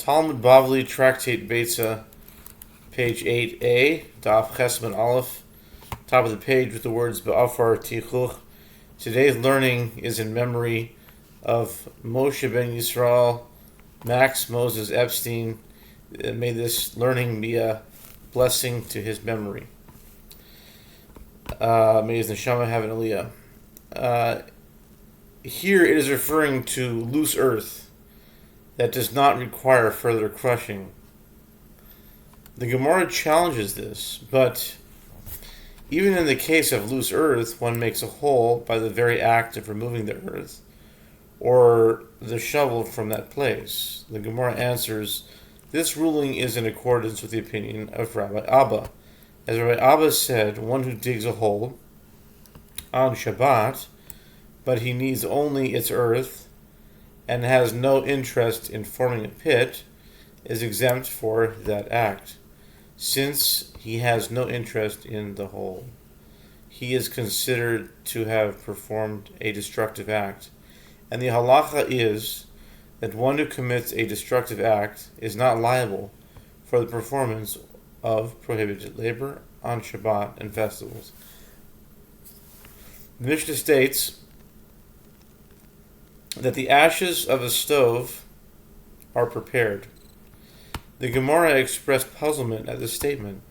Talmud Bavli Tractate Beitzah, page 8a, Daf Chesman Aleph, top of the page with the words Be'afar Tichuch. Today's learning is in memory of Moshe ben Yisrael, Max Moses Epstein. May this learning be a blessing to his memory. May his neshama have an aliyah. Here it is referring to loose earth that does not require further crushing. The Gemara challenges this, but even in the case of loose earth, one makes a hole by the very act of removing the earth or the shovel from that place. The Gemara answers, this ruling is in accordance with the opinion of Rabbi Abba. As Rabbi Abba said, one who digs a hole on Shabbat, but he needs only its earth and has no interest in forming a pit, is exempt for that act, since he has no interest in the hole. He is considered to have performed a destructive act, and the halacha is that one who commits a destructive act is not liable for the performance of prohibited labor on Shabbat and festivals. The Mishnah states that the ashes of a stove are prepared. The Gemara expressed puzzlement at this statement.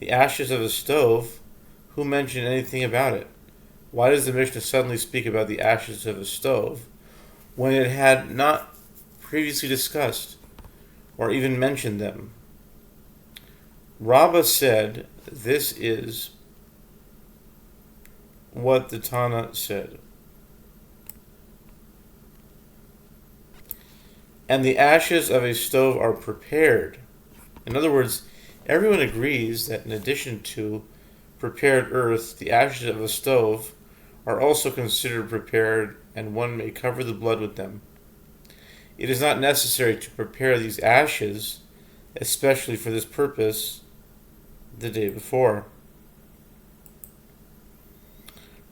The ashes of a stove? Who mentioned anything about it? Why does the Mishnah suddenly speak about the ashes of a stove when it had not previously discussed or even mentioned them? Rabbah said this is what the Tana said. And the ashes of a stove are prepared. In other words, everyone agrees that in addition to prepared earth, the ashes of a stove are also considered prepared, and one may cover the blood with them. It is not necessary to prepare these ashes, especially for this purpose, the day before.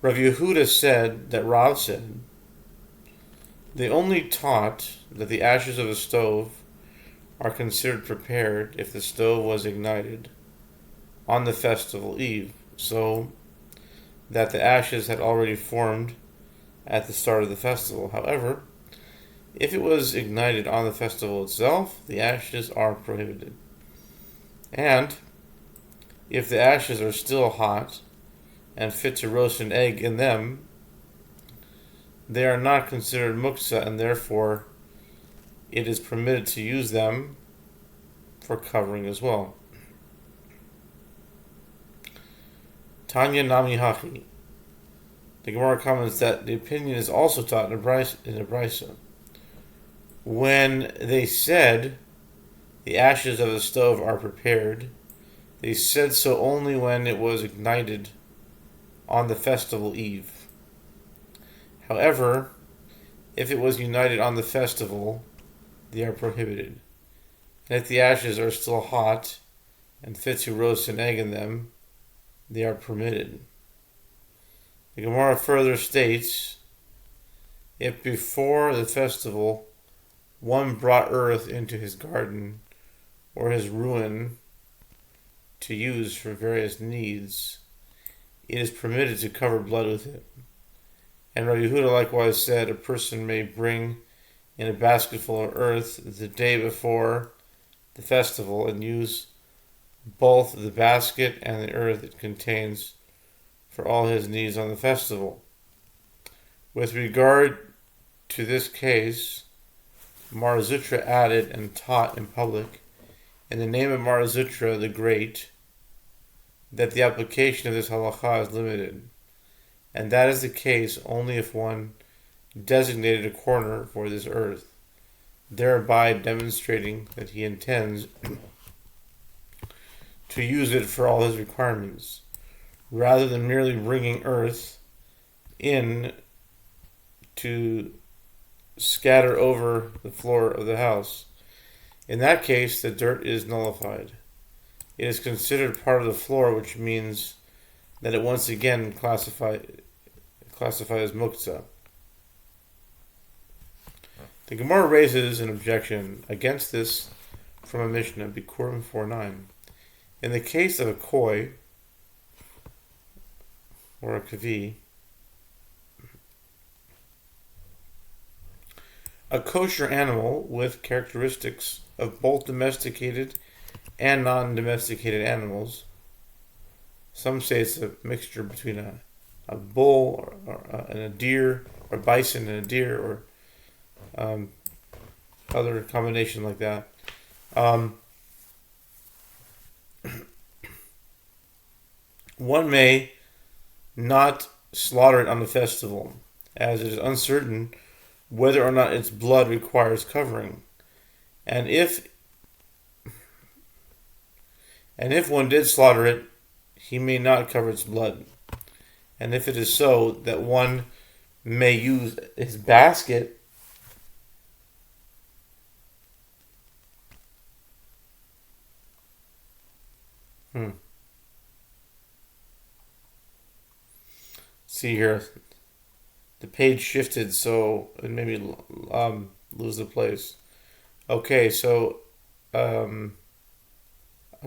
Rav Yehuda said that Rav said, they only taught that the ashes of a stove are considered prepared if the stove was ignited on the festival eve, so that the ashes had already formed at the start of the festival. However, if it was ignited on the festival itself, the ashes are prohibited. And if the ashes are still hot and fit to roast an egg in them, they are not considered muktzah, and therefore it is permitted to use them for covering as well. Tanya Nami Hachi. The Gemara comments that the opinion is also taught in the Beitzah. When they said the ashes of the stove are prepared, they said so only when it was ignited on the festival eve. However, if it was united on the festival, they are prohibited. And if the ashes are still hot and fit to roast an egg in them, they are permitted. The Gemara further states, if before the festival one brought earth into his garden or his ruin to use for various needs, it is permitted to cover blood with it. And Rabbi Yehuda likewise said a person may bring in a basket full of earth the day before the festival and use both the basket and the earth it contains for all his needs on the festival. With regard to this case, Mar Zutra added and taught in public, in the name of Mar Zutra the Great, that the application of this halakha is limited. And that is the case only if one designated a corner for this earth, thereby demonstrating that he intends to use it for all his requirements, rather than merely bringing earth in to scatter over the floor of the house. In that case, the dirt is nullified. It is considered part of the floor, which means that it once again classified as muktzah. The Gemara raises an objection against this from a Mishnah, Bikurim 4:9. In the case of a koi or a kavi, a kosher animal with characteristics of both domesticated and non-domesticated animals. Some say it's a mixture between a bull and a deer, or bison and a deer, or other combination like that. One may not slaughter it on the festival, as it is uncertain whether or not its blood requires covering. And if one did slaughter it, he may not cover its blood. And if it is so, that one may use his basket See here, the page shifted, so it made me lose the place. Okay, so a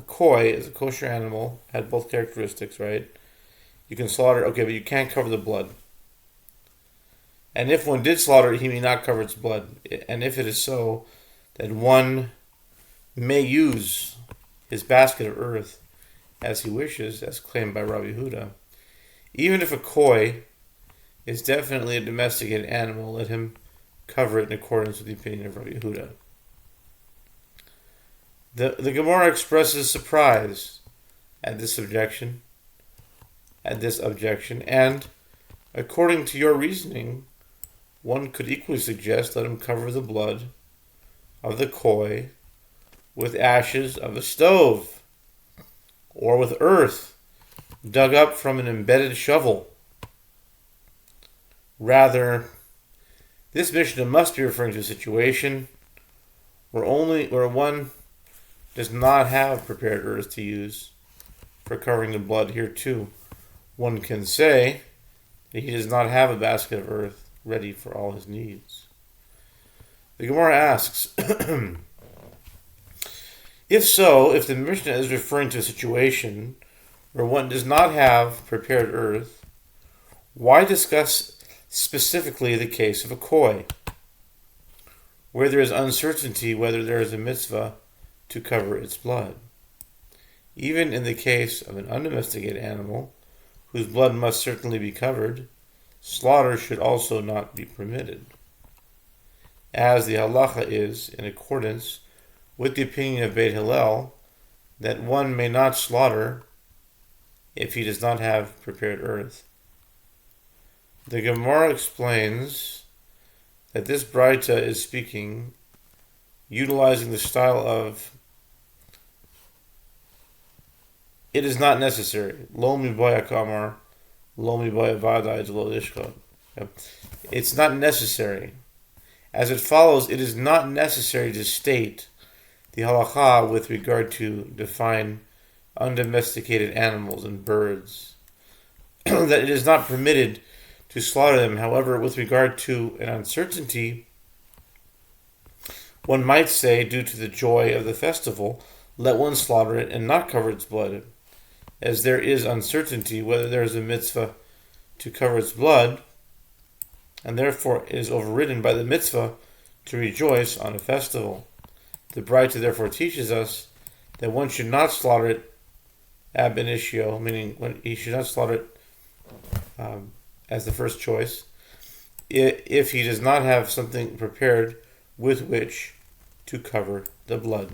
koi is a kosher animal, had both characteristics, right? You can slaughter, okay, but you can't cover the blood. And if one did slaughter it, he may not cover its blood. And if it is so, then one may use his basket of earth as he wishes, as claimed by Rabbi Yehuda. Even if a koi is definitely a domesticated animal, let him cover it in accordance with the opinion of Rabbi Yehuda. The Gemara expresses surprise at this objection, and according to your reasoning, one could equally suggest let him cover the blood of the koi with ashes of a stove, or with earth dug up from an embedded shovel. Rather, this Mishnah must be referring to a situation where one does not have prepared earth to use for covering the blood. Here too, one can say that he does not have a basket of earth ready for all his needs. The Gemara asks, if the Mishnah is referring to a situation where one does not have prepared earth, why discuss specifically the case of a koi, where there is uncertainty whether there is a mitzvah to cover its blood? Even in the case of an undomesticated animal, whose blood must certainly be covered, slaughter should also not be permitted, as the halacha is, in accordance with the opinion of Beit Hillel, that one may not slaughter if he does not have prepared earth. The Gemara explains that this Beitzah is speaking, utilizing the style of, it is not necessary. Lo mi boya kamar, lo mi boya vadai lo ishkot. It's not necessary. As it follows, it is not necessary to state the halacha with regard to define undomesticated animals and birds, that it is not permitted to slaughter them. However, with regard to an uncertainty, one might say, due to the joy of the festival, let one slaughter it and not cover its blood, as there is uncertainty whether there is a mitzvah to cover its blood, and therefore it is overridden by the mitzvah to rejoice on a festival. The Beitzah therefore teaches us that one should not slaughter it ab initio, meaning when he should not slaughter it as the first choice, if he does not have something prepared with which to cover the blood.